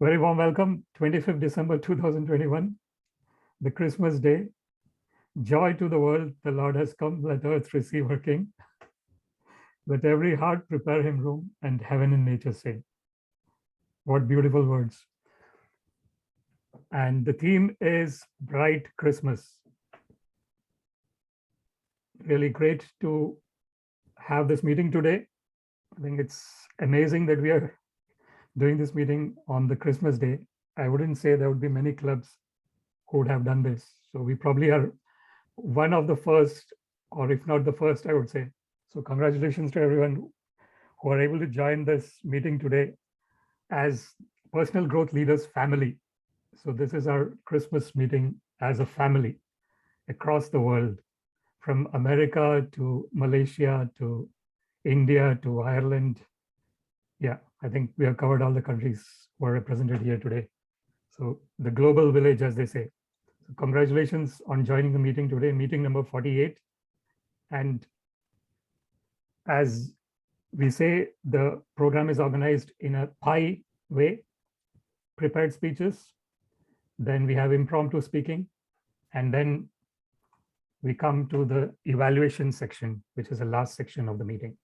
Very warm welcome, 25th December 2021, the Christmas day. Joy to the world, the Lord has come, let earth receive her King. Let every heart prepare him room, and heaven and nature sing. What beautiful words. And the theme is Bright Christmas. Really great to have this meeting today. I think it's amazing that we are doing this meeting on the Christmas day. I wouldn't say there would be many clubs who would have done this. So we probably are one of the first, or if not the first, I would say. So congratulations to everyone who are able to join this meeting today as personal growth leaders family. So this is our Christmas meeting as a family across the world, from America to Malaysia to India to Ireland. Yeah, I think we have covered all the countries who are represented here today. So the global village, as they say. So congratulations on joining the meeting today, meeting number 48. And as we say, the program is organized in a pie way, prepared speeches, then we have impromptu speaking, and then we come to the evaluation section, which is the last section of the meeting.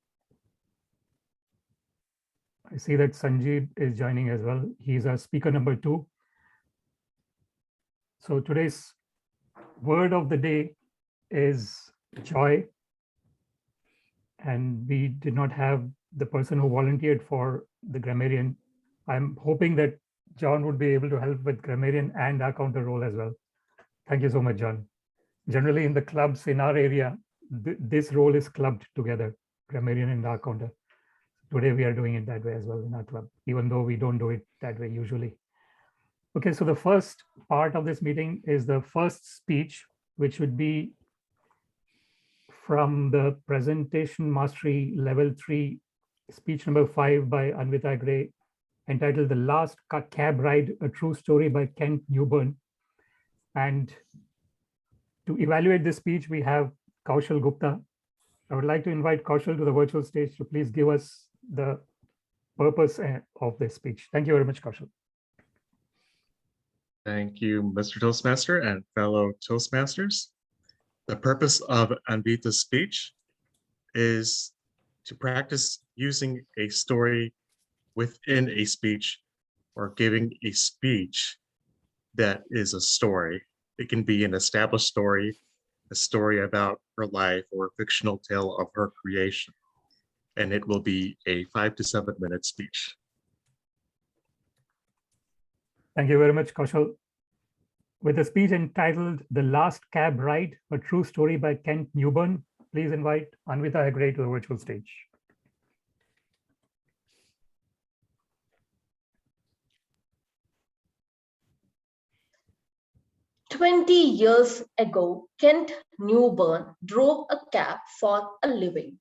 I see that Sanjeev is joining as well. He's our speaker number 2. So today's word of the day is joy. And we did not have the person who volunteered for the grammarian. I'm hoping that John would be able to help with grammarian and our counter role as well. Thank you so much, John. Generally in the clubs in our area, this role is clubbed together, grammarian and our counter. Today we are doing it that way as well in our club, even though we don't do it that way usually. Okay, so the first part of this meeting is the first speech, which would be from the presentation mastery level 3, speech number 5 by Anvita Gray, entitled The Last Cab Ride, a True Story by Kent Newburn. And to evaluate this speech, we have Kaushal Gupta. I would like to invite Kaushal to the virtual stage to please give us the purpose of this speech. Thank you very much, Kaushal. Thank you, Mr. Toastmaster and fellow Toastmasters. The purpose of Anvita's speech is to practice using a story within a speech, or giving a speech that is a story. It can be an established story, a story about her life, or a fictional tale of her creation. And it will be a 5 to 7 minute speech. Thank you very much, Kaushal. With a speech entitled The Last Cab Ride, a True Story by Kent Newburn, please invite Anvita Gray to the virtual stage. "20 years ago, Kent Newburn drove a cab for a living.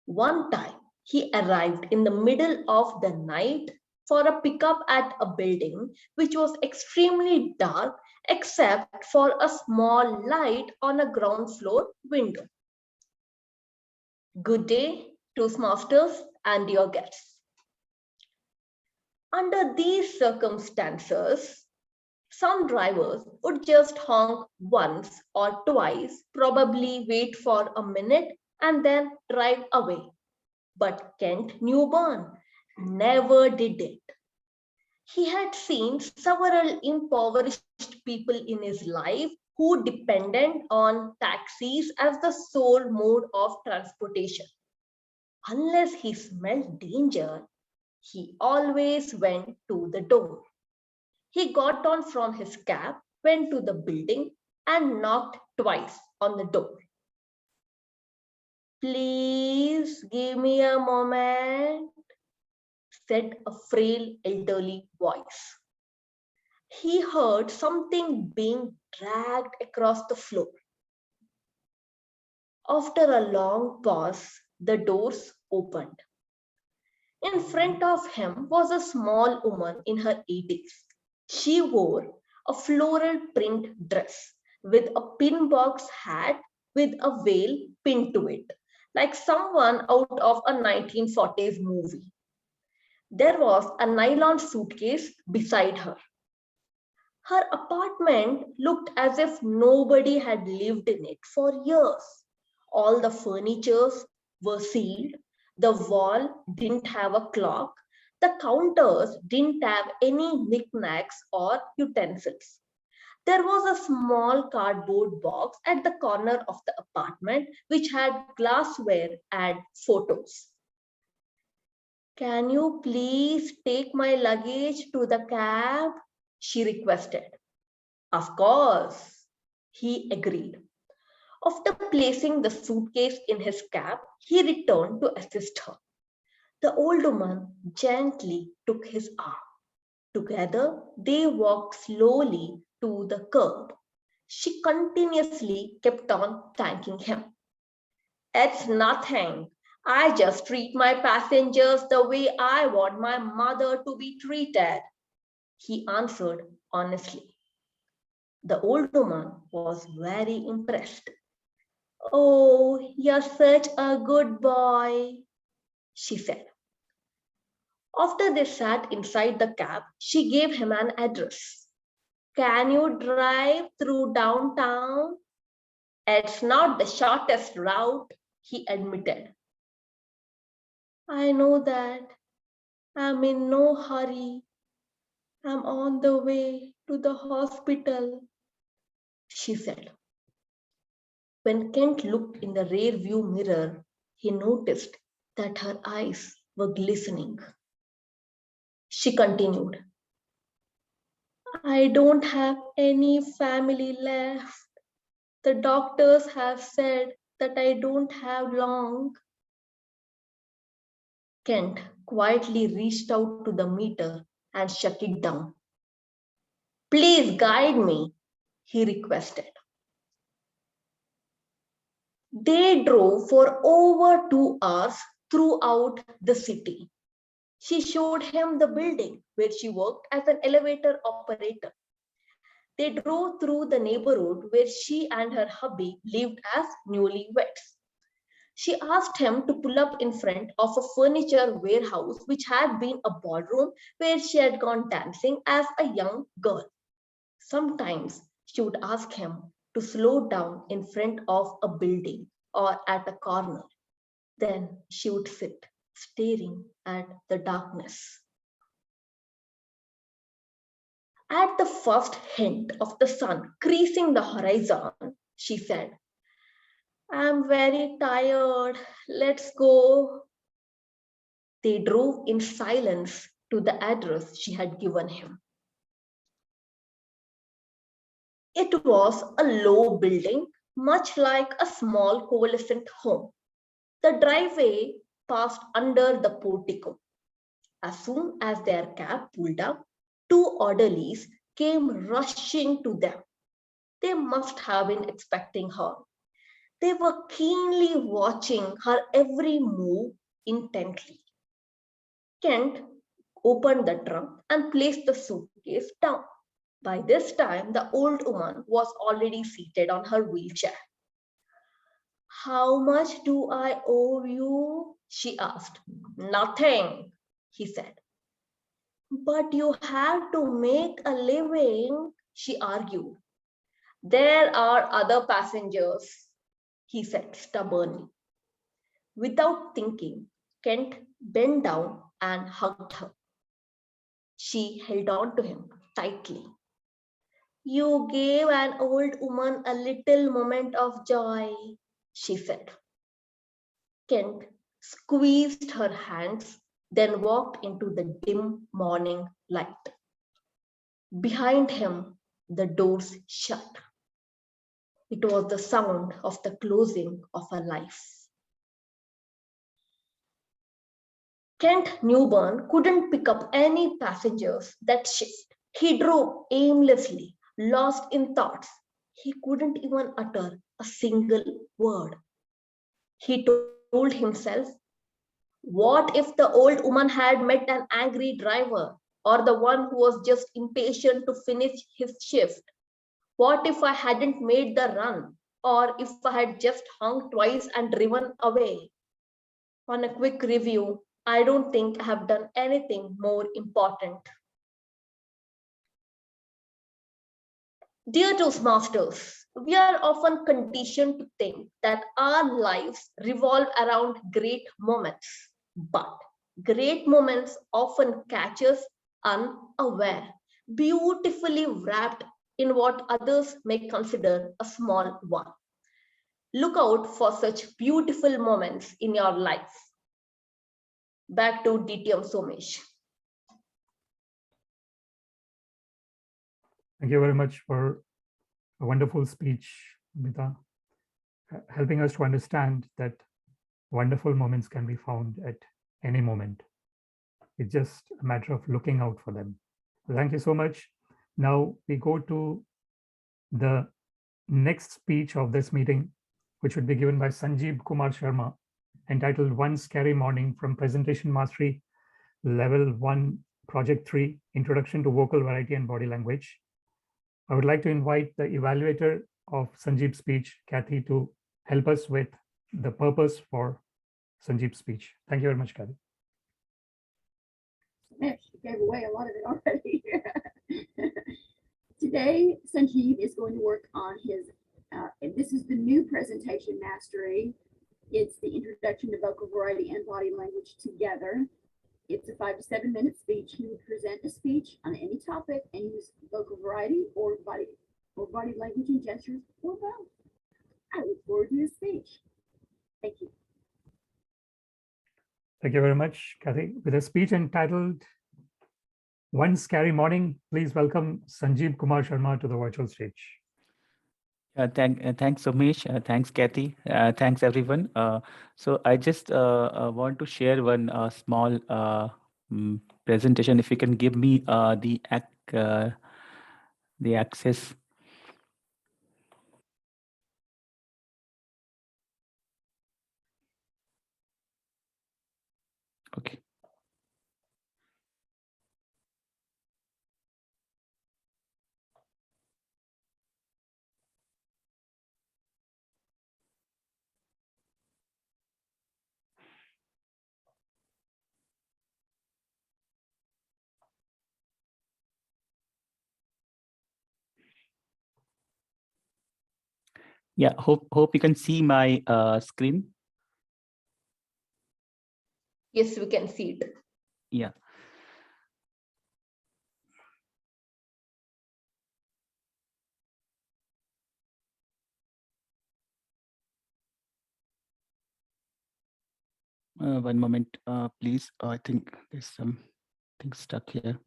One time, he arrived in the middle of the night for a pickup at a building which was extremely dark except for a small light on a ground floor window. Good day, Toastmasters and your guests. Under these circumstances, some drivers would just honk once or twice, probably wait for a minute and then drive away. But Kent Newburn never did it. He had seen several impoverished people in his life who depended on taxis as the sole mode of transportation. Unless he smelled danger, he always went to the door. He got on from his cab, went to the building, and knocked twice on the door. "Please give me a moment," said a frail elderly voice. He heard something being dragged across the floor. After a long pause, the doors opened. In front of him was a small woman in her 80s. She wore a floral print dress with a pin box hat with a veil pinned to it, like someone out of a 1940s movie. There was a nylon suitcase beside her. Her apartment looked as if nobody had lived in it for years. All the furniture were sealed. The wall didn't have a clock. The counters didn't have any knickknacks or utensils. There was a small cardboard box at the corner of the apartment which had glassware and photos. Can you please take my luggage to the cab? She requested. Of course, he agreed. After placing the suitcase in his cab, he returned to assist her. The old woman gently took his arm. Together, they walked slowly to the curb. She continuously kept on thanking him. It's nothing. I just treat my passengers the way I want my mother to be treated, he answered honestly. The old woman was very impressed. Oh, you're such a good boy, she said. After they sat inside the cab, she gave him an address. Can you drive through downtown? It's not the shortest route, he admitted. I know that. I'm in no hurry. I'm on the way to the hospital, she said. When Kent looked in the rear view mirror, he noticed that her eyes were glistening. She continued, I don't have any family left. The doctors have said that I don't have long. Kent quietly reached out to the meter and shut it down. Please guide me, he requested. They drove for over 2 hours throughout the city. She showed him the building where she worked as an elevator operator. They drove through the neighborhood where she and her hubby lived as newlyweds. She asked him to pull up in front of a furniture warehouse which had been a ballroom where she had gone dancing as a young girl. Sometimes she would ask him to slow down in front of a building or at a corner. Then she would sit, staring at the darkness. At the first hint of the sun creasing the horizon, she said, I'm very tired. Let's go. They drove in silence to the address she had given him. It was a low building, much like a small coalescent home. The driveway passed under the portico. As soon as their cab pulled up, 2 orderlies came rushing to them. They must have been expecting her. They were keenly watching her every move intently. Kent opened the trunk and placed the suitcase down. By this time, the old woman was already seated on her wheelchair. How much do I owe you? She asked. Nothing, he said. But you have to make a living, she argued. There are other passengers, he said stubbornly. Without thinking, Kent bent down and hugged her. She held on to him tightly. You gave an old woman a little moment of joy, she said. Kent squeezed her hands, then walked into the dim morning light. Behind him, the doors shut. It was the sound of the closing of a life. Kent Newburn couldn't pick up any passengers that shift. He drove aimlessly, lost in thoughts. He couldn't even utter a single word. He told himself, what if the old woman had met an angry driver or the one who was just impatient to finish his shift? What if I hadn't made the run? Or if I had just honked twice and driven away? On a quick review, I don't think I have done anything more important. Dear Toastmasters, we are often conditioned to think that our lives revolve around great moments, but great moments often catch us unaware, beautifully wrapped in what others may consider a small one. Look out for such beautiful moments in your life. Back to DTM Somesh. Thank you very much for a wonderful speech, Mita, helping us to understand that wonderful moments can be found at any moment. It's just a matter of looking out for them. Thank you so much. Now we go to the next speech of this meeting, which would be given by Sanjeev Kumar Sharma, entitled One Scary Morning from Presentation Mastery, Level 1, Project 3, Introduction to Vocal Variety and Body Language. I would like to invite the evaluator of Sanjeev's speech, Kathy, to help us with the purpose for Sanjeev's speech. Thank you very much, Kathy. You gave away a lot of it already. Today, Sanjeev is going to work on his, this is the new presentation mastery. It's the introduction to vocal variety and body language together. It's a 5 to 7 minute speech. He would present a speech on any topic and use vocal variety or body language and gestures or both. I look forward to his speech. Thank you. Thank you very much, Kathy. With a speech entitled One Scary Morning, please welcome Sanjeev Kumar Sharma to the virtual stage. Thanks, Somesh. Thanks, Kathy. Thanks, everyone. So I just want to share one small presentation. If you can give me the access. Okay. Yeah, hope you can see my screen. Yes, we can see it. Yeah. One moment, please. I think there's something stuck here.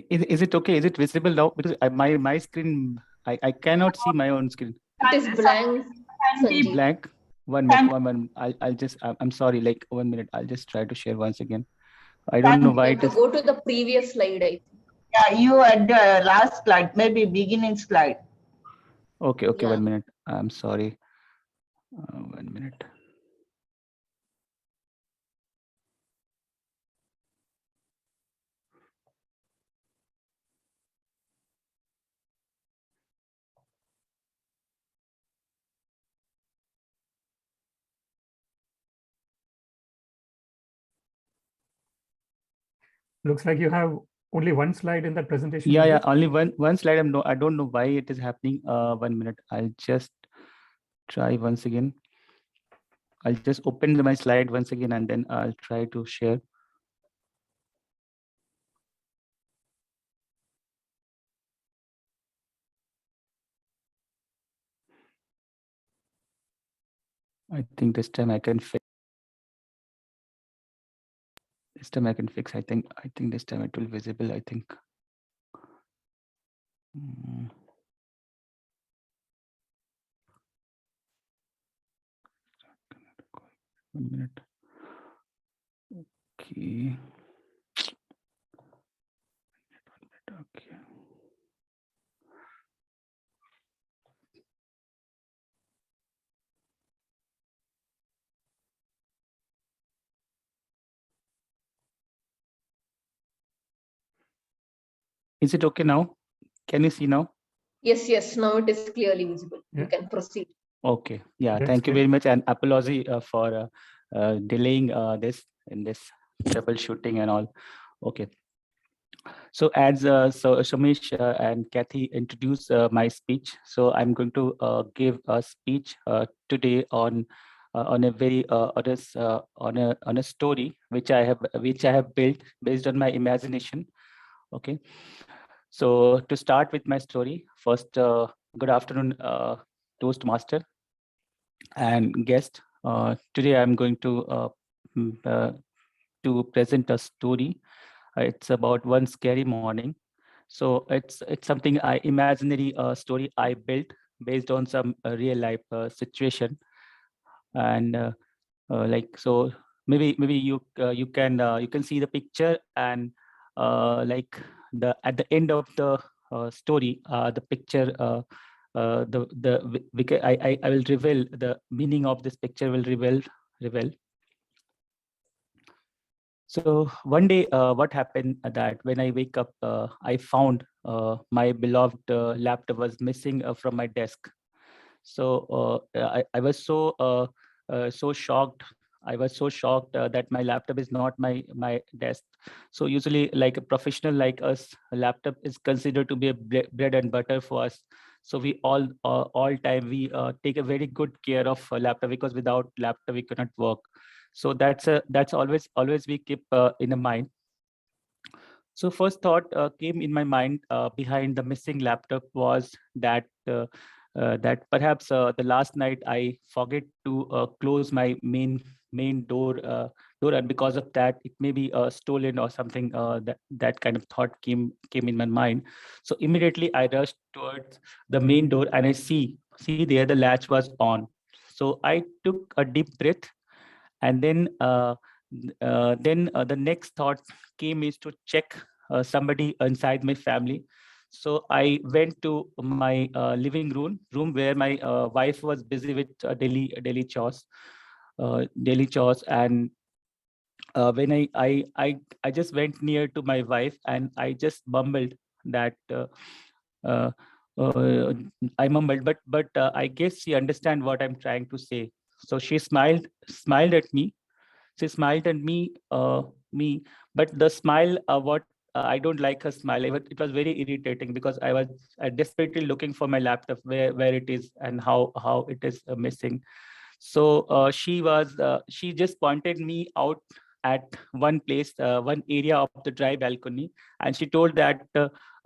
Is it okay? Is it visible now? Because my screen, I cannot see my own screen. It is blank, Sanjeev. Blank. One minute. I'll just. I'm sorry. Like 1 minute. I'll just try to share once again. I don't know why You it have to is. go to the previous slide, I think. Yeah, you at the last slide, maybe beginning slide. Okay. Yeah. 1 minute. I'm sorry. 1 minute. Looks like you have only one slide in that presentation. Yeah. Only one slide. I don't know why it is happening. 1 minute. I'll just try once again. I'll just open my slide once again and then I'll try to share. I think this time I can fix. This time I can fix. I think this time it will be visible. I think. One minute. Okay. Is it okay now? Can you see now? Yes, now it is clearly visible. You Yeah. can proceed. Okay. Yeah. That's Thank you great. very much, and apology for delaying this in this troubleshooting and all. Okay. So as Somesh and Kathy introduced my speech, so I'm going to give a speech today on a very on a story which I have built based on my imagination. Okay. So to start with my story, first, good afternoon, Toastmaster and guest. Today I'm going to present a story. It's about one scary morning. So it's something imaginary story I built based on some real life situation, and like so maybe you can see the picture, and like the at the end of the story, the picture I will reveal the meaning of this picture, will reveal. So one day, what happened that when I wake up, I found my beloved laptop was missing from my desk. So I was so shocked. I was so shocked that my laptop is not my desk. So usually, like a professional like us, a laptop is considered to be a bread and butter for us. So we all time we take a very good care of a laptop, because without laptop we cannot work. So that's always we keep in a mind. So first thought came in my mind behind the missing laptop was that perhaps the last night I forget to close my main door, and because of that it may be stolen or something. That kind of thought came in my mind. So immediately I rushed towards the main door, and I see there the latch was on. So I took a deep breath, and then the next thought came is to check somebody inside my family. So I went to my living room where my wife was busy with daily chores. And when I just went near to my wife, and I just mumbled that uh, uh, I mumbled, but I guess she understand what I'm trying to say. So she smiled at me. She smiled at me, but the smile, what I don't like her smile. It was very irritating, because I was desperately looking for my laptop, where it is and how it is missing. So she just pointed me out at one place, one area of the dry balcony, and she told that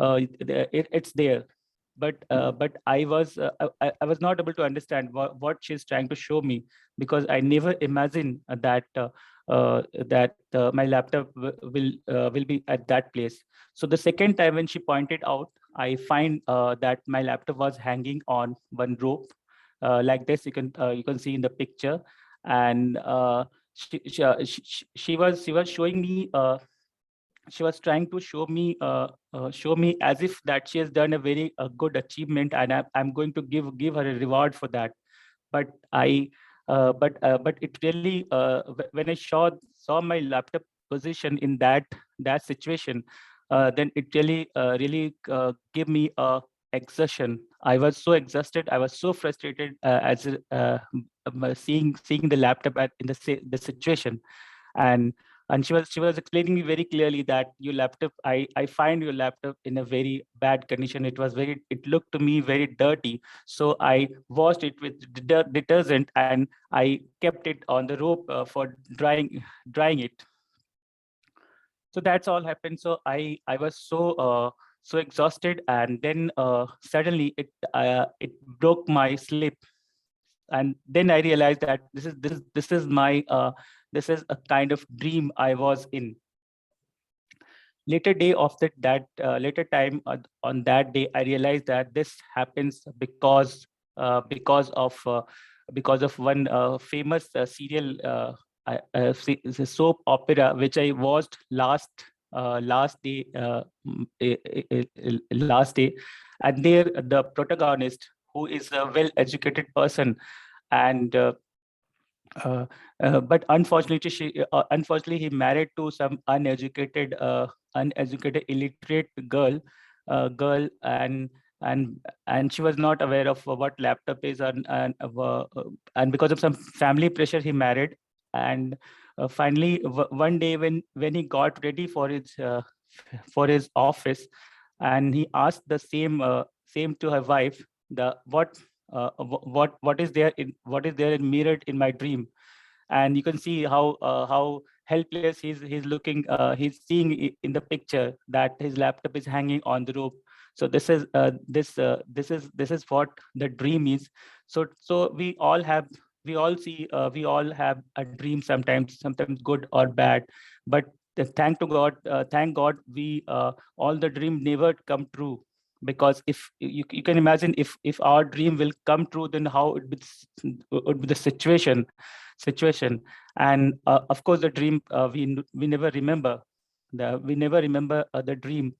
it's there. But I was not able to understand what she's trying to show me, because I never imagined that my laptop will be at that place. So the second time when she pointed out, I find that my laptop was hanging on one rope, like this. You can see in the picture. And she was showing me. She was trying to show me as if that she has done a very good achievement, and I'm going to give her a reward for that. But but it really, when I saw my laptop position in that situation, then it really gave me a exhaustion. I was so exhausted, I was so frustrated, as seeing the laptop in the situation. and and she was explaining me very clearly that your laptop, I find your laptop in a very bad condition. It looked to me very dirty. So I washed it with detergent, and I kept it on the rope for drying it. So that's all happened. So I was so exhausted, and then suddenly it broke my sleep. And then I realized that this is a kind of dream I was in. Later day of later time, on that day, I realized that this happens because of one famous serial, soap opera, which I watched last day. And there the protagonist, who is a well educated person, and But unfortunately, unfortunately, he married to some uneducated, illiterate girl, and she was not aware of what laptop is, and because of some family pressure, he married. And finally, one day when he got ready for his office, and he asked the same to her wife, the what is there in mirrored in my dream. And you can see how helpless he's looking, he's seeing in the picture that his laptop is hanging on the rope. So this is what the dream is. So we all have a dream, sometimes good or bad. But thank god, we all the dream never come true. Because if you can imagine, if our dream will come true, then how would be the situation. And of course, the dream, we never remember, we never remember the dream.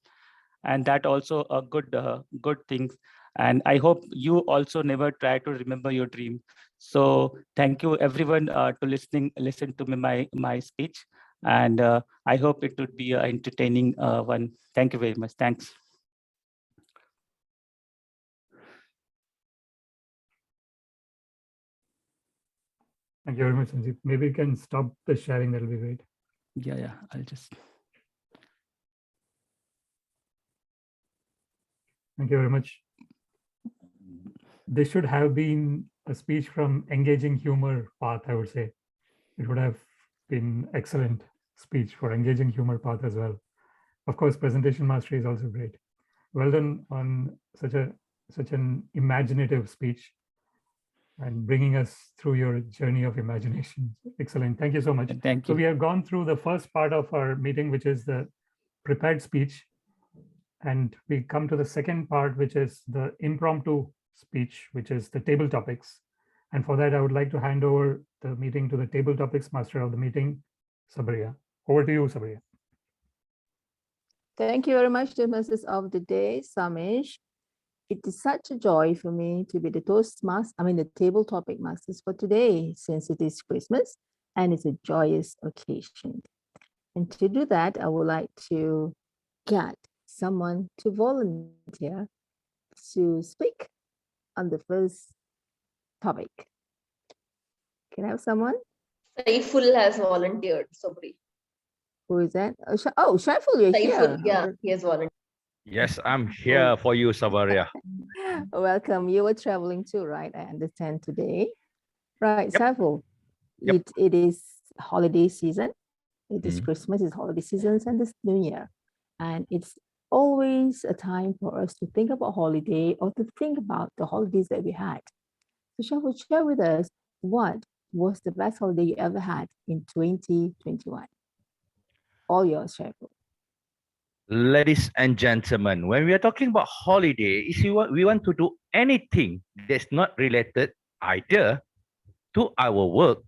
And that also a good thing. And I hope you also never try to remember your dream. So thank you everyone to listen to my speech. And I hope it would be an entertaining one. Thank you very much. Thanks. Thank you very much, Sanjeev. Maybe you can stop the sharing. That'll be great. Yeah, I'll just. Thank you very much. This should have been a speech from engaging humor path, I would say. It would have been excellent speech for engaging humor path as well. Of course, presentation mastery is also great. Well done on such an imaginative speech and bringing us through your journey of imagination. Excellent. Thank you so much. Thank So you. we have gone through the first part of our meeting, which is the prepared speech. And we come to the second part, which is the impromptu speech, which is the table topics. And for that, I would like to hand over the meeting to the table topics master of the meeting, Sabaria. Over to you, Sabaria. Thank you very much, the masters of the day, Samish. It is such a joy for me to be the the table topic masters for today, since it is Christmas and it's a joyous occasion. And to do that, I would like to get someone to volunteer to speak on the first topic. Can I have someone? Saiful has volunteered, Sobri. Who is that? Shaiful, you're Saiful, here. yeah, he has volunteered. Yes, I'm here for you, Sabaria. Welcome. You were traveling too, right? I understand today. Right, Yep. Saiful. Yep. It is holiday season. It is Mhm. Christmas, it's holiday seasons, and it's New Year. And it's always a time for us to think about holiday or to think about the holidays that we had. So Shaiful, share with us what was the best holiday you ever had in 2021? All yours, Shaiful. Ladies and gentlemen, when we are talking about holiday, is we want to do anything that's not related either to our work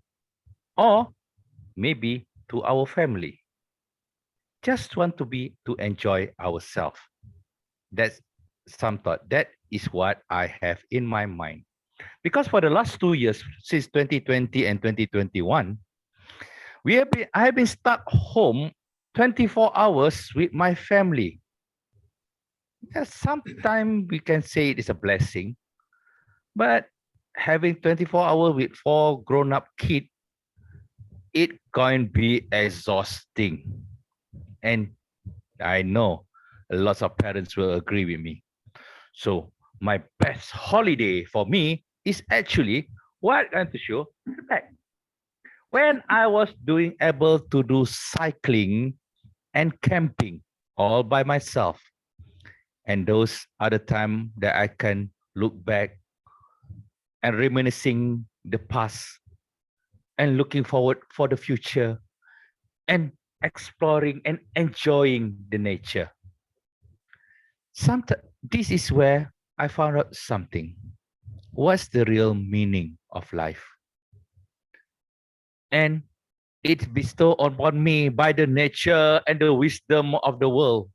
or maybe to our family. Just want to enjoy ourselves. That's some thought. That is what I have in my mind. Because for the last 2 years, since 2020 and 2021, I have been stuck home 24 hours with my family. Sometimes we can say it is a blessing, but having 24 hours with 4 grown-up kids, it can be exhausting. And I know lots of parents will agree with me. So my best holiday for me is actually what I'm going to show back. When I was able to do cycling and camping all by myself. And those are the time that I can look back and reminiscing the past and looking forward for the future and exploring and enjoying the nature. This is where I found out something. What's the real meaning of life? And it's bestowed upon me by the nature and the wisdom of the world.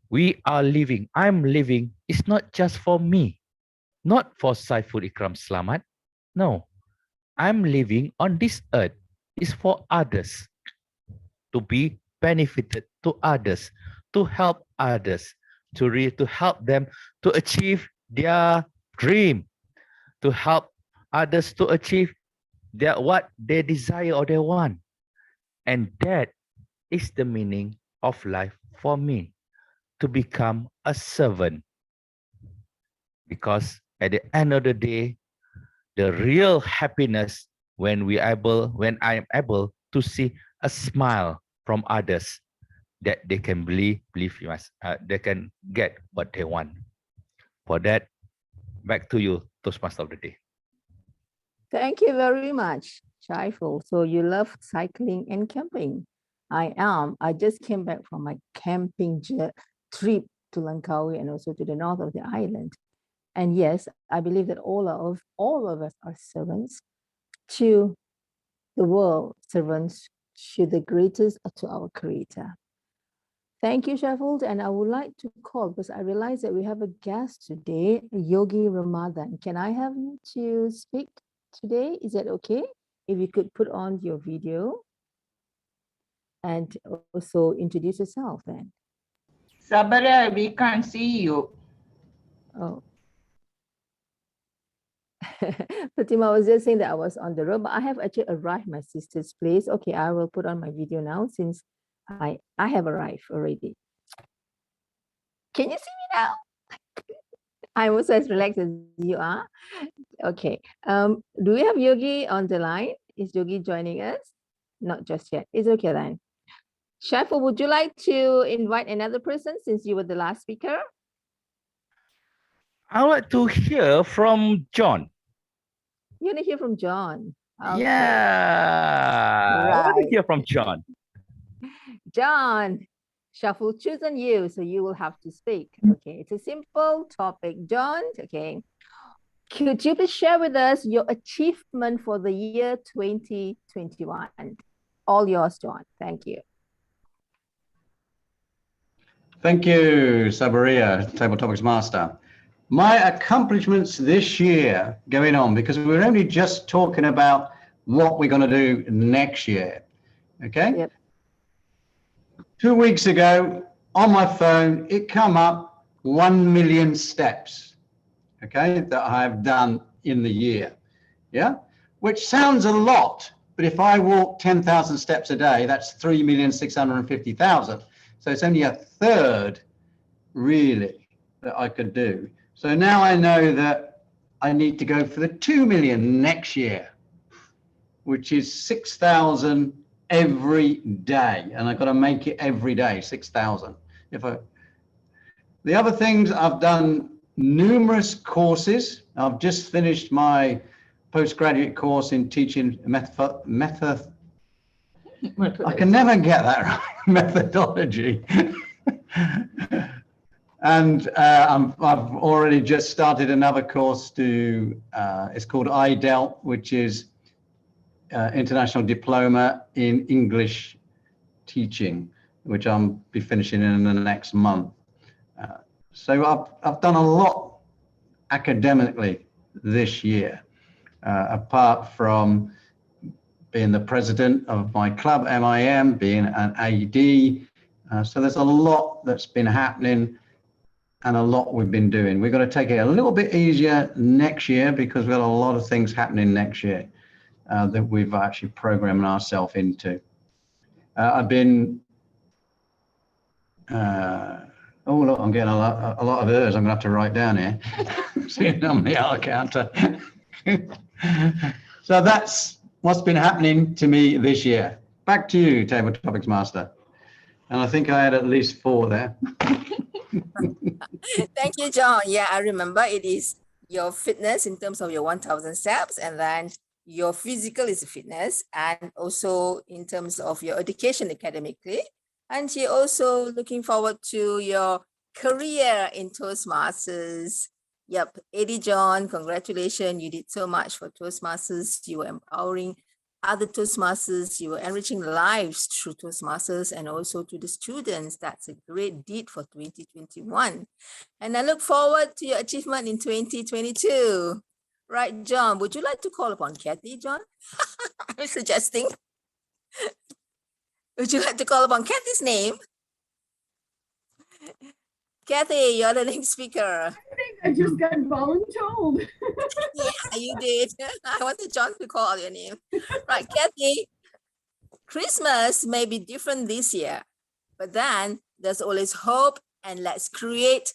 We are living, I'm living, it's not just for me, not for Saiful Ikram Slamat. No, I'm living on this earth is for others, to be benefited to others, to help others, to help them to achieve their dream, to help others to achieve their what they desire or they want. And that is the meaning of life for me, to become a servant. Because at the end of the day, the real happiness when I am able to see a smile from others, that they can believe you must, they can get what they want. For that, back to you, Toastmaster of the day. Thank you very much, Shaiful. So you love cycling and camping. I am. I just came back from my camping trip to Langkawi and also to the north of the island. And yes, I believe that all of us are servants to the world, servants to the greatest, to our Creator. Thank you, Sheffield. And I would like to call, because I realize that we have a guest today, Yogi Ramadan. Can I have you to speak today? Is that okay? If you could put on your video and also introduce yourself then. Sabara, we can't see you. Oh. Fatima was just saying that I was on the road, but I have actually arrived at my sister's place. Okay, I will put on my video now since I have arrived already. Can you see me now? I'm also as relaxed as you are. Okay. Do we have Yogi on the line? Is Yogi joining us? Not just yet. It's okay then. Shaifu, would you like to invite another person since you were the last speaker? I would like to hear from John. You want to hear from John? Okay. Yeah, I want to Right. hear from John. John, Shuffle chosen you, so you will have to speak. Okay, it's a simple topic. John, okay. Could you please share with us your achievement for the year 2021? All yours, John. Thank you. Thank you, Sabaria, Table Topics Master. My accomplishments this year going on, because we're only just talking about what we're going to do next year. Okay. Yep. 2 weeks ago on my phone, it come up 1 million steps, okay, that I've done in the year. Yeah. Which sounds a lot, but if I walk 10,000 steps a day, that's 3,650,000. So it's only a third really that I could do. So now I know that I need to go for the 2 million next year, which is 6,000 every day. And I've got to make it every day, 6,000. The other things, I've done numerous courses. I've just finished my postgraduate course in teaching method. I can never get that right. Methodology. And I've already just started another course to, it's called IDELT, which is International Diploma in English Teaching, which I'll be finishing in the next month. So I've done a lot academically this year, apart from being the president of my club, MIM, being an AD. So there's a lot that's been happening and a lot we've been doing. We're going to take it a little bit easier next year because we've got a lot of things happening next year that we've actually programmed ourselves into. I've been, oh look, I'm getting a lot of errors I'm going to have to write down here. See on the hour counter. So that's what's been happening to me this year. Back to you, Table Topics Master. And I think I had at least 4 there. Thank you, John. Yeah, I remember it is your fitness in terms of your 1,000 steps, and then your physical is fitness, and also in terms of your education academically. And you're also looking forward to your career in Toastmasters. Yep, Eddie John, congratulations. You did so much for Toastmasters. You were empowering other Toastmasters. You were enriching lives through Toastmasters and also to the students. That's a great deed for 2021. And I look forward to your achievement in 2022. Right, John, would you like to call upon Kathy, John? I'm suggesting. Would you like to call upon Kathy's name? Kathy, you're the next speaker. I just got voluntold. Yeah, you did. I wanted John to call your name. Right, Kathy, Christmas may be different this year, but then there's always hope, and let's create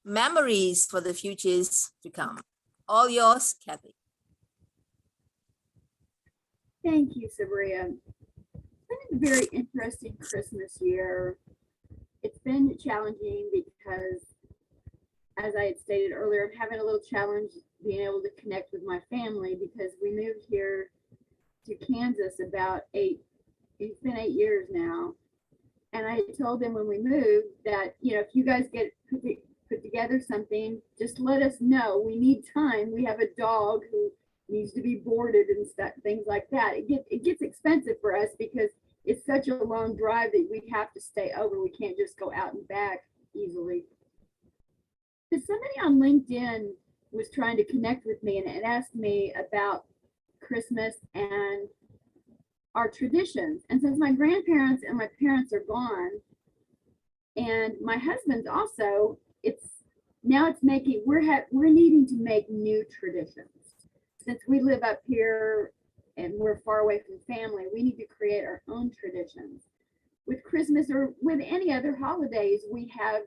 memories for the futures to come. All yours, Kathy. Thank you, Sabria. It's been a very interesting Christmas year. It's been challenging because, as I had stated earlier, I'm having a little challenge being able to connect with my family because we moved here to Kansas it's been 8 years now. And I told them when we moved that, if you guys get put together something, just let us know. We need time. We have a dog who needs to be boarded and stuff, things like that. It gets expensive for us because it's such a long drive that we have to stay over. We can't just go out and back easily. But somebody on LinkedIn was trying to connect with me and asked me about Christmas and our traditions. And since my grandparents and my parents are gone, and my husband's also, we're needing to make new traditions. Since we live up here and we're far away from family, we need to create our own traditions. With Christmas or with any other holidays, we have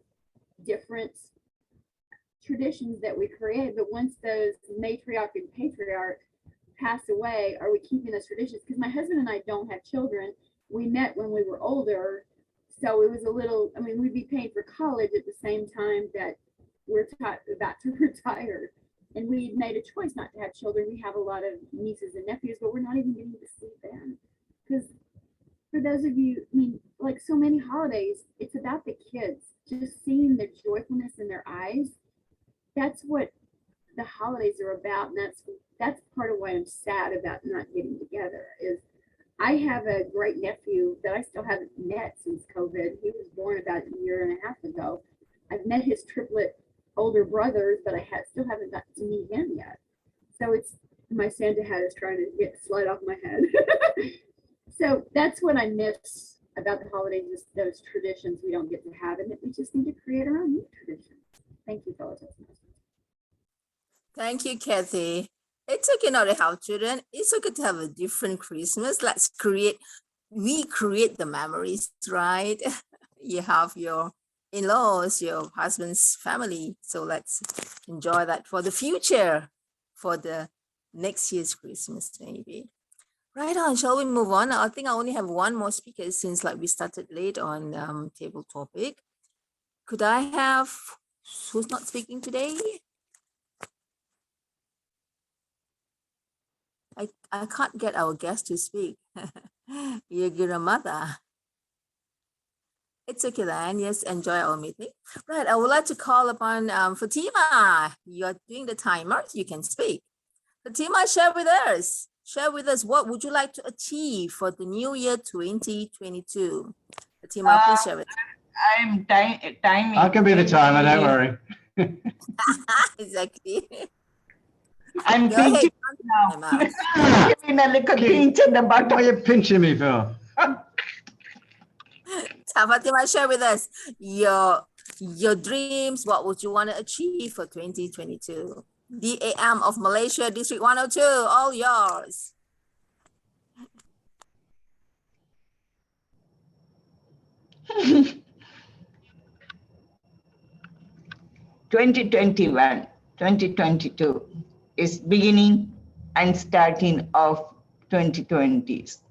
different traditions that we create, but once those matriarch and patriarch pass away, are we keeping those traditions? Because my husband and I don't have children. We met when we were older, so it was a little, we'd be paying for college at the same time that we're about to retire. And we made a choice not to have children. We have a lot of nieces and nephews, but we're not even getting to see them. Because for those of you, like so many holidays, it's about the kids, just seeing the joyfulness in their eyes. That's what the holidays are about. And that's part of why I'm sad about not getting together is I have a great nephew that I still haven't met since COVID. He was born about a year and a half ago. I've met his triplet older brothers, but I still haven't gotten to meet him yet. So it's my Santa hat is trying to slide off my head. So that's what I miss about the holidays, is those traditions we don't get to have, and that we just need to create our own new traditions. Thank you, fellow Toastmasters. Thank you, Kathy. It's okay not to have children. It's okay to have a different Christmas. Let's recreate the memories, right? You have your in-laws, your husband's family. So let's enjoy that for the future, for the next year's Christmas, maybe. Right on, shall we move on? I think I only have one more speaker since we started late on table topic. Could I have, who's not speaking today? I can't get our guest to speak. Your grandmother. It's okay then. Yes, enjoy our meeting. Right, I would like to call upon Fatima. You're doing the timer. You can speak. Fatima, share with us. Share with us what would you like to achieve for the new year 2022. Fatima, please share with us. I'm timing. I can be the timer, don't worry. Exactly. I'm Go ahead. pinching now. Giving a little pinch at the What are bottom. you pinching me for? So Fatima, share with us your dreams. What would you want to achieve for 2022? DAM of Malaysia, District 102, all yours. (2021) 2022 is beginning and starting of 2020s.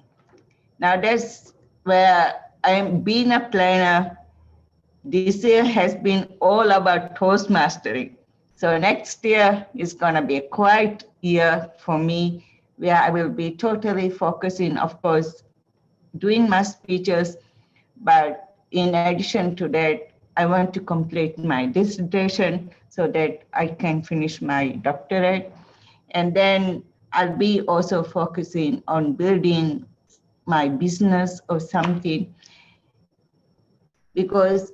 Now that's where I'm being a planner. This year has been all about Toastmastering. So next year is gonna be a quiet year for me, where I will be totally focusing, of course, doing my speeches, but in addition to that, I want to complete my dissertation so that I can finish my doctorate. And then I'll be also focusing on building my business or something, because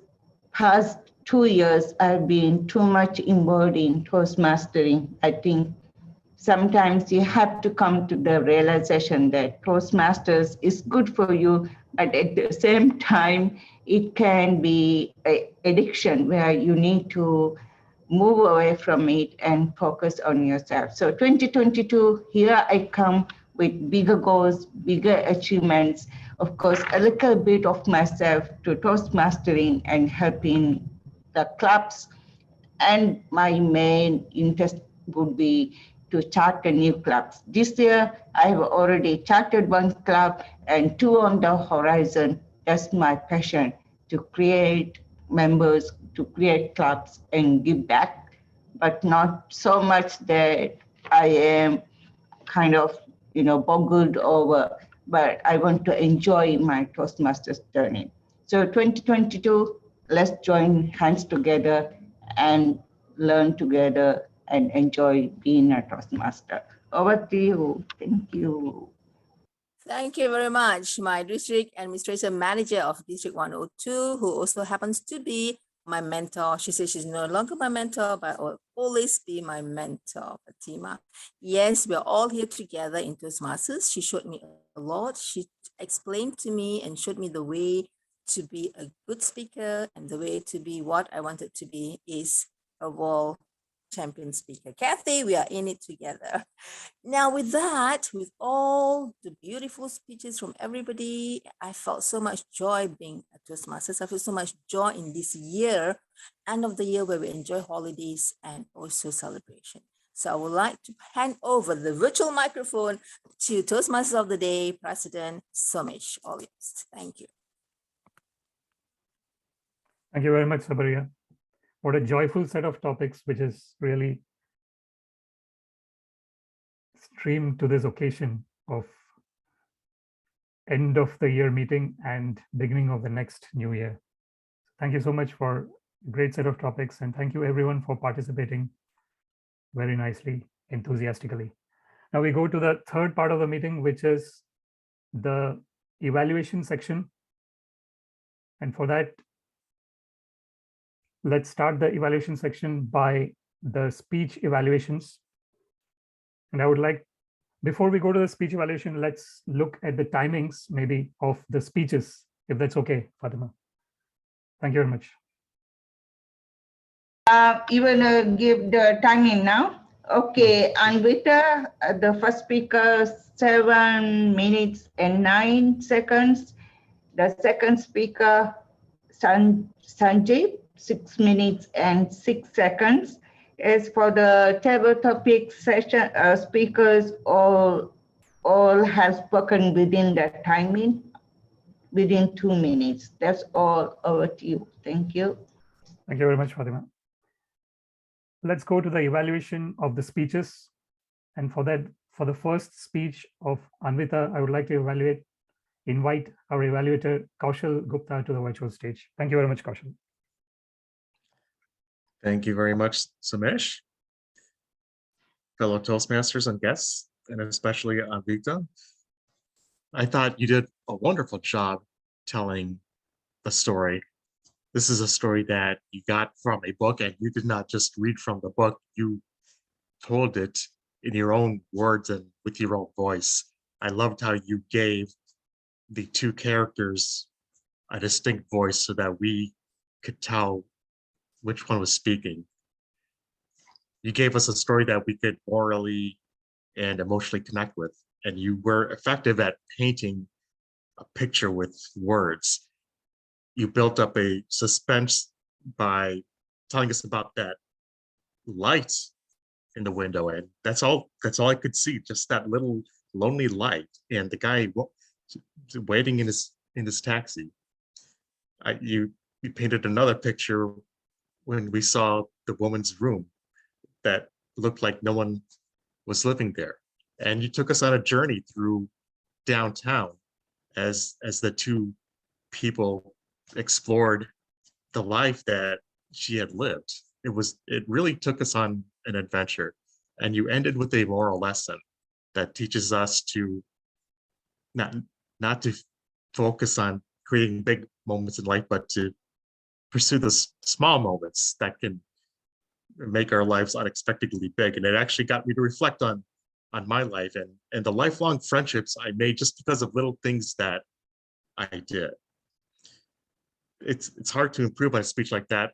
past 2 years I've been too much involved in Toastmastering. I think sometimes you have to come to the realization that Toastmasters is good for you, but at the same time, it can be an addiction where you need to move away from it and focus on yourself. So 2022, here I come with bigger goals, bigger achievements, of course, a little bit of myself to Toastmastering and helping the clubs. And my main interest would be to chart a new clubs. This year, I have already charted one club and 2 on the horizon. That's my passion, to create members, to create clubs and give back, but not so much that I am kind of, boggled over, but I want to enjoy my Toastmasters journey. So 2022, let's join hands together and learn together and enjoy being a Toastmaster. Over to you. Thank you. Thank you very much, my district administration manager of District 102, who also happens to be my mentor. She says she's no longer my mentor, but will always be my mentor, Fatima. Yes, we're all here together in Toastmasters. She showed me a lot. She explained to me and showed me the way to be a good speaker, and the way to be what I wanted to be is a world champion speaker. Kathy, we are in it together. Now, with that, with all the beautiful speeches from everybody, I felt so much joy being at Toastmasters. I feel so much joy in this year, end of the year, where we enjoy holidays and also celebration. So I would like to hand over the virtual microphone to Toastmasters of the Day, President Somesh. All yours. Thank you. Thank you very much, Sabaria. What a joyful set of topics, which is really streamed to this occasion of end of the year meeting and beginning of the next new year. Thank you so much for a great set of topics, and thank you everyone for participating very nicely, enthusiastically. Now we go to the third part of the meeting, which is the evaluation section. And for that, let's start the evaluation section by the speech evaluations. And I would like, before we go to the speech evaluation, let's look at the timings maybe of the speeches, if that's okay, Fatima. Thank you very much. You want to give the timing now? Okay, Anvita, the first speaker, 7 minutes and 9 seconds. The second speaker, Sanjeev, 6 minutes and 6 seconds. As for the table topic session, speakers all have spoken within the timing, within 2 minutes. That's all. Over to you. Thank you. Thank you very much, Fatima. Let's go to the evaluation of the speeches. And for that, for the first speech of Anvita, I would like to invite our evaluator, Kaushal Gupta, to the virtual stage. Thank you very much, Kaushal. Thank you very much, Somesh. Fellow Toastmasters and guests, and especially Anvita. I thought you did a wonderful job telling the story. This is a story that you got from a book, and you did not just read from the book, you told it in your own words and with your own voice. I loved how you gave the two characters a distinct voice so that we could tell which one was speaking. You gave us a story that we could morally and emotionally connect with, and you were effective at painting a picture with words. You built up a suspense by telling us about that light in the window, and that's all I could see, just that little lonely light and the guy waiting in his taxi. You painted another picture when we saw the woman's room that looked like no one was living there. And you took us on a journey through downtown as the two people explored the life that she had lived. It really took us on an adventure. And you ended with a moral lesson that teaches us to not to focus on creating big moments in life, but to pursue the small moments that can make our lives unexpectedly big. And it actually got me to reflect on on my life and the lifelong friendships I made just because of little things that I did. It's hard to improve on a speech like that,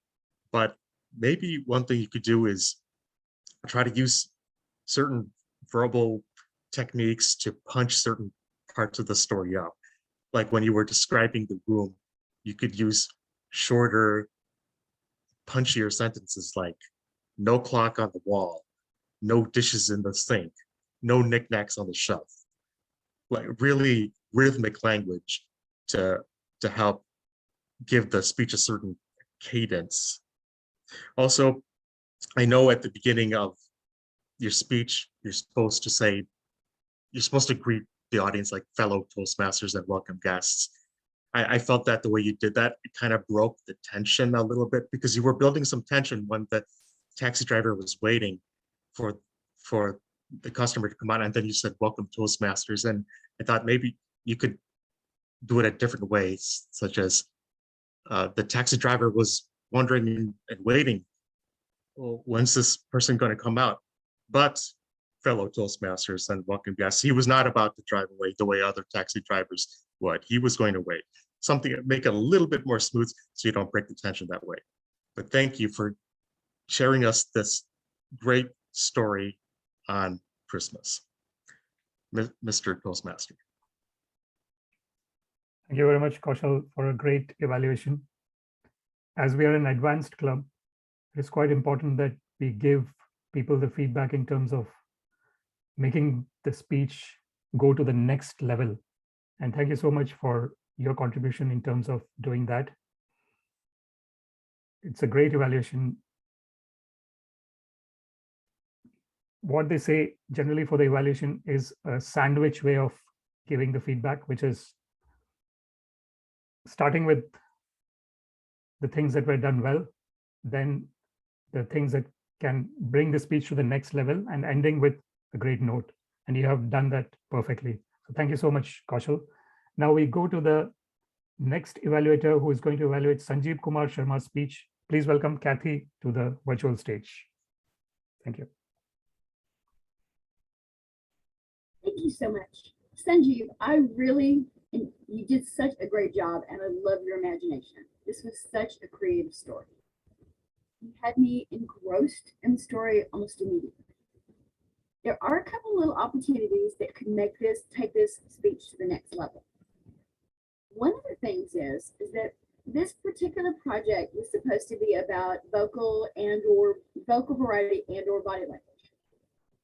but maybe one thing you could do is try to use certain verbal techniques to punch certain parts of the story up. Like when you were describing the room, you could use shorter, punchier sentences like no clock on the wall, no dishes in the sink, no knickknacks on the shelf. Like really rhythmic language to help give the speech a certain cadence. Also, I know at the beginning of your speech, you're supposed to greet the audience like fellow Toastmasters and welcome guests. I felt that the way you did that, it kind of broke the tension a little bit because you were building some tension when the taxi driver was waiting for the customer to come on, and then you said welcome Toastmasters, and I thought maybe you could do it a different ways, such as the taxi driver was wondering and waiting, well, when's this person going to come out? But fellow Toastmasters and welcome guests, he was not about to drive away the way other taxi drivers would. He was going to wait. Something to make it a little bit more smooth so you don't break the tension that way. But thank you for sharing us this great story on Christmas, Mr. Toastmaster. Thank you very much, Kaushal, for a great evaluation. As we are an advanced club, it's quite important that we give people the feedback in terms of making the speech go to the next level. And thank you so much for your contribution in terms of doing that. It's a great evaluation. What they say generally for the evaluation is a sandwich way of giving the feedback, which is starting with the things that were done well, then the things that can bring the speech to the next level, and ending with a great note. And you have done that perfectly. So thank you so much, Kaushal. Now we go to the next evaluator who is going to evaluate Sanjeev Kumar Sharma's speech. Please welcome Kathy to the virtual stage. Thank you. Thank you so much. Sanjeev, you did such a great job, and I love your imagination. This was such a creative story. You had me engrossed in the story almost immediately. There are a couple little opportunities that could take this speech to the next level. One of the things is that this particular project was supposed to be about vocal variety and or body language.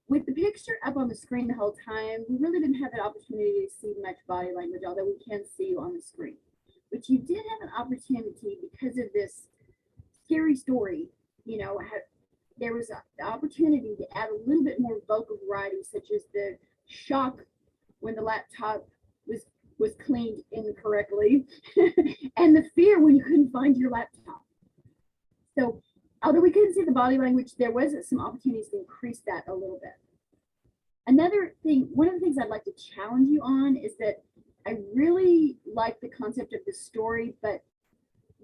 With the picture up on the screen the whole time, we really didn't have an opportunity to see much body language, although we can see you on the screen. But you did have an opportunity because of this scary story, there was the opportunity to add a little bit more vocal variety, such as the shock when the laptop was cleaned incorrectly and the fear when you couldn't find your laptop. So although we couldn't see the body language, there was some opportunities to increase that a little bit. Another thing, one of the things I'd like to challenge you on is that I really like the concept of the story, but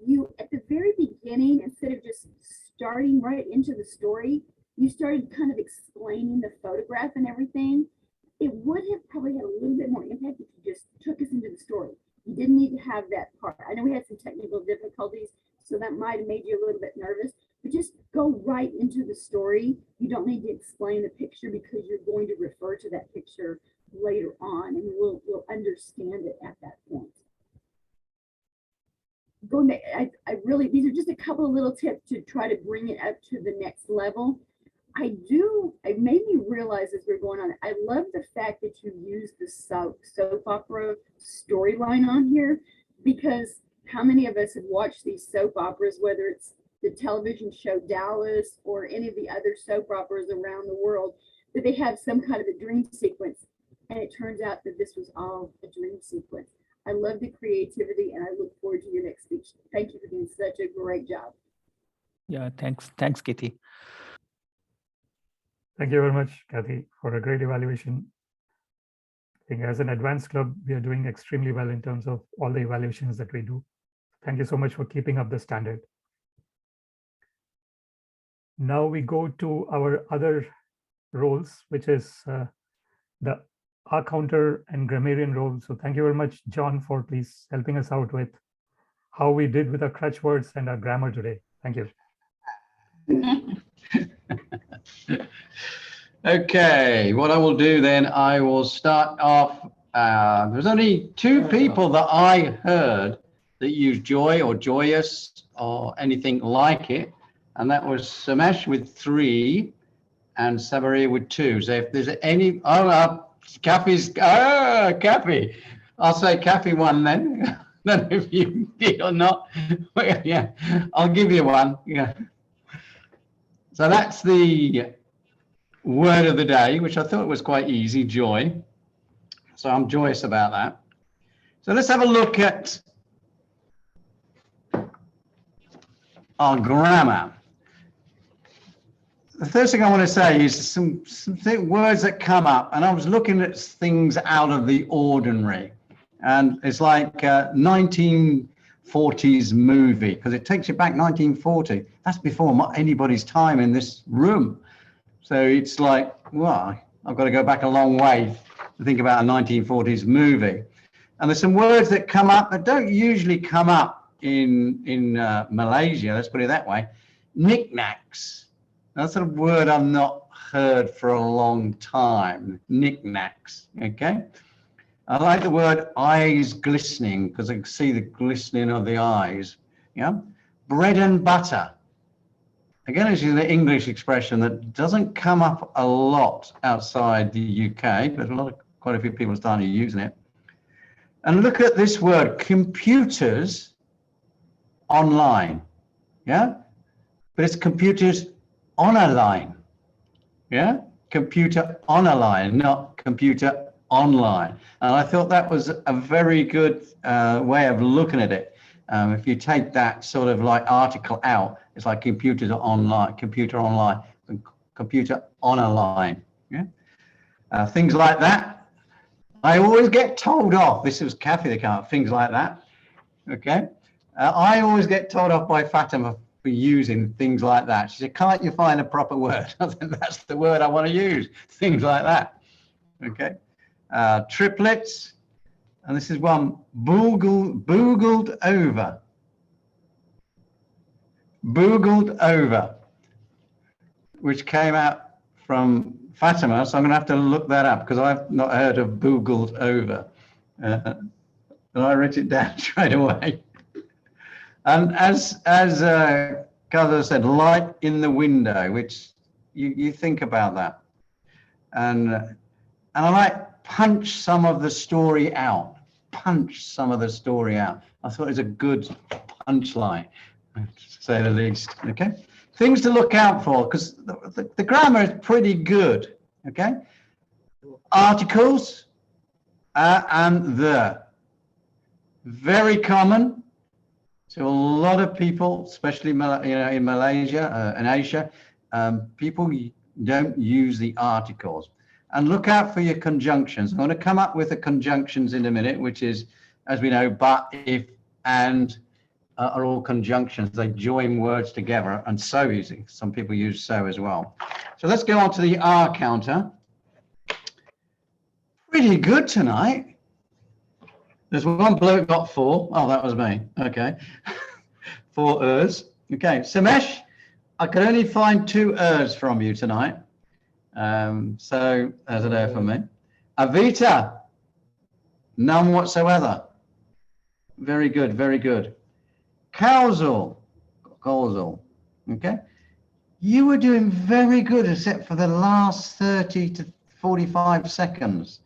you, at the very beginning, instead of just starting right into the story, you started kind of explaining the photograph and everything. It would have probably had a little bit more impact if you just took us into the story. You didn't need to have that part. I know we had some technical difficulties, so that might have made you a little bit nervous, but just go right into the story. You don't need to explain the picture because you're going to refer to that picture later on, and we'll understand it at that point. Going back, these are just a couple of little tips to try to bring it up to the next level. It made me realize as we're going on, I love the fact that you use the soap opera storyline on here, because how many of us have watched these soap operas, whether it's the television show Dallas or any of the other soap operas around the world, that they have some kind of a dream sequence, and it turns out that this was all a dream sequence. I love the creativity, and I look forward to your next speech. Thank you for doing such a great job. Yeah, thanks, Katie. Thank you very much, Kathy, for a great evaluation. I think as an advanced club, we are doing extremely well in terms of all the evaluations that we do. Thank you so much for keeping up the standard. Now we go to our other roles, which is the R counter and grammarian role. So thank you very much, John, for please helping us out with how we did with our crutch words and our grammar today. Thank you. Okay, what I will do then, I will start off. There's only two people that I heard that use joy or joyous or anything like it, and that was Samesh with 3 and Sabaria with 2. So if there's any, Kathy's, Kathy, I'll say Kathy 1 then. Then if you did or not, well, yeah, I'll give you 1. Yeah. So that's the word of the day, which I thought was quite easy, joy. So I'm joyous about that. So let's have a look at our grammar. The first thing I want to say is some words that come up, and I was looking at things out of the ordinary, and it's like 1940s movie, because it takes you back 1940. That's before anybody's time in this room. So it's like, well, I've got to go back a long way to think about a 1940s movie. And there's some words that come up that don't usually come up in Malaysia, let's put it that way. Knickknacks. That's a word I've not heard for a long time. Knickknacks, okay? I like the word eyes glistening because I can see the glistening of the eyes, yeah? Bread and butter. Again, it's an English expression that doesn't come up a lot outside the UK, but quite a few people are starting using it. And look at this word, computers online, yeah? But it's computers on a line, yeah? Computer on a line, not computer online. And I thought that was a very good way of looking at it. If you take that sort of like article out, it's like computers online, computer online, and computer on a line, yeah? Things like that. I always get told off. This was Kathy that came up, things like that, okay? I always get told off by Fatima for using things like that. She said, can't you find a proper word? I think that's the word I want to use, things like that, okay? Triplets, and this is one, boogled over. Boogled over, which came out from Fatima, so I'm going to have to look that up because I've not heard of boogled over. And I wrote it down straight away. And as Kaza said, light in the window, which you think about that. And I like punch some of the story out. Punch some of the story out. I thought it was a good punchline, to say the least, okay? Things to look out for, because the grammar is pretty good, okay? Articles, and the. Very common to a lot of people, especially in Malaysia and Asia. People don't use the articles. And look out for your conjunctions. I'm going to come up with the conjunctions in a minute, which is, as we know, but, if, and are all conjunctions. They join words together, and so easy. Some people use so as well. So let's go on to the R counter. Pretty good tonight. There's one bloke got 4. Oh, that was me. Okay. 4 ers. Okay. Samesh, I could only find 2 ers from you tonight. So there's an error for me. Avita, none whatsoever. Very good, very good. Causal, okay. You were doing very good except for the last 30 to 45 seconds.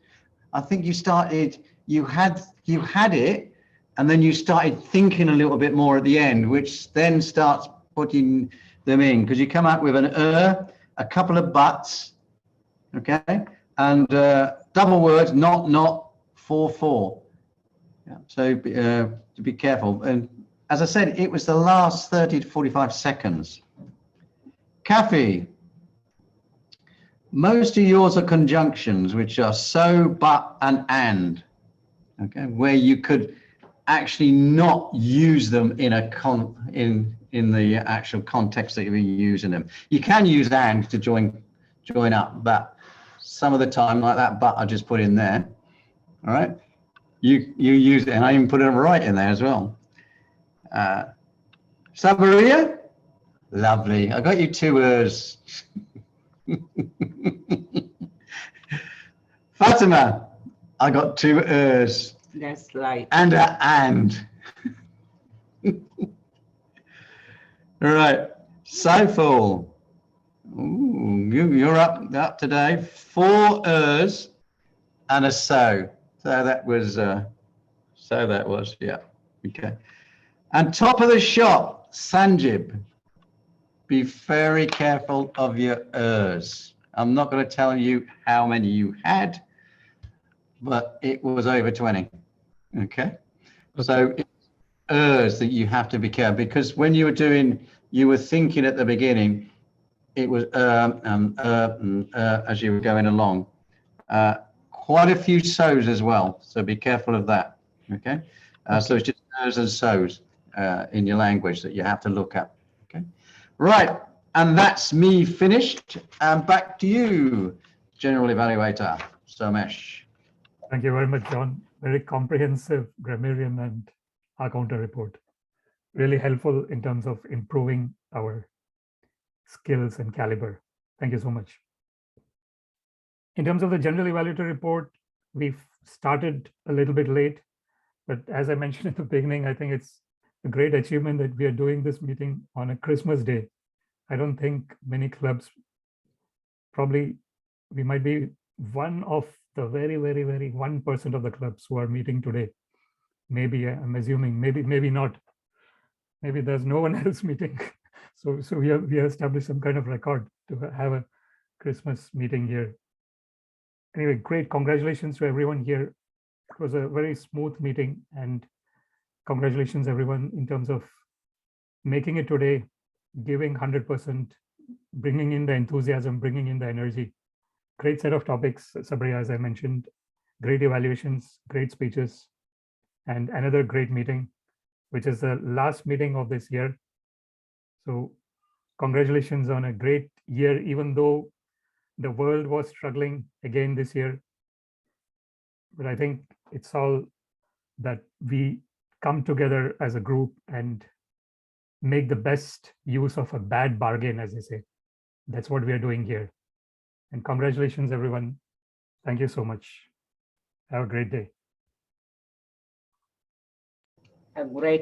I think you started, you had it, and then you started thinking a little bit more at the end, which then starts putting them in, because you come out with an a couple of buts, okay, and double words, not, for. Yeah. So to be careful. And as I said, it was the last 30 to 45 seconds. Kathy, most of yours are conjunctions, which are so, but, and, okay, where you could actually not use them in a in the actual context that you're using them. You can use and to join up, but some of the time, like that but I just put in there. All right. You use it, and I even put it right in there as well. Sabaria, lovely. I got you 2 Rs. Fatima, I got 2 Rs. That's right. And a and. Right. Saiful. Ooh, you're up today. 4 Rs and a so. So that was yeah. Okay. And top of the shop, Sanjib. Be very careful of your Rs. I'm not going to tell you how many you had, but it was over 20. Okay. So it's Rs that you have to be careful, because when you were thinking at the beginning, it was as you were going along. Quite a few so's as well, so be careful of that. Okay. So it's just Rs and so's in your language that you have to look at. Okay. Right. And that's me finished. And back to you, General Evaluator Somesh. Thank you very much, John. Very comprehensive grammarian and counter report. Really helpful in terms of improving our skills and caliber. Thank you so much. In terms of the general evaluator report, we've started a little bit late, but as I mentioned at the beginning, I think it's a great achievement that we are doing this meeting on a Christmas day. I don't think many clubs, probably we might be one of the very 1% of the clubs who are meeting today. Maybe, I'm assuming, maybe not. Maybe there's no one else meeting. So we have established some kind of record to have a Christmas meeting here. Anyway, great. Congratulations to everyone here. It was a very smooth meeting, and congratulations everyone in terms of making it today, giving 100%, bringing in the enthusiasm, bringing in the energy. Great set of topics, Sabria, as I mentioned, great evaluations, great speeches, and another great meeting, which is the last meeting of this year. So congratulations on a great year, even though the world was struggling again this year. But I think it's all that we come together as a group and make the best use of a bad bargain, as they say. That's what we are doing here. And congratulations, everyone. Thank you so much. Have a great day. A great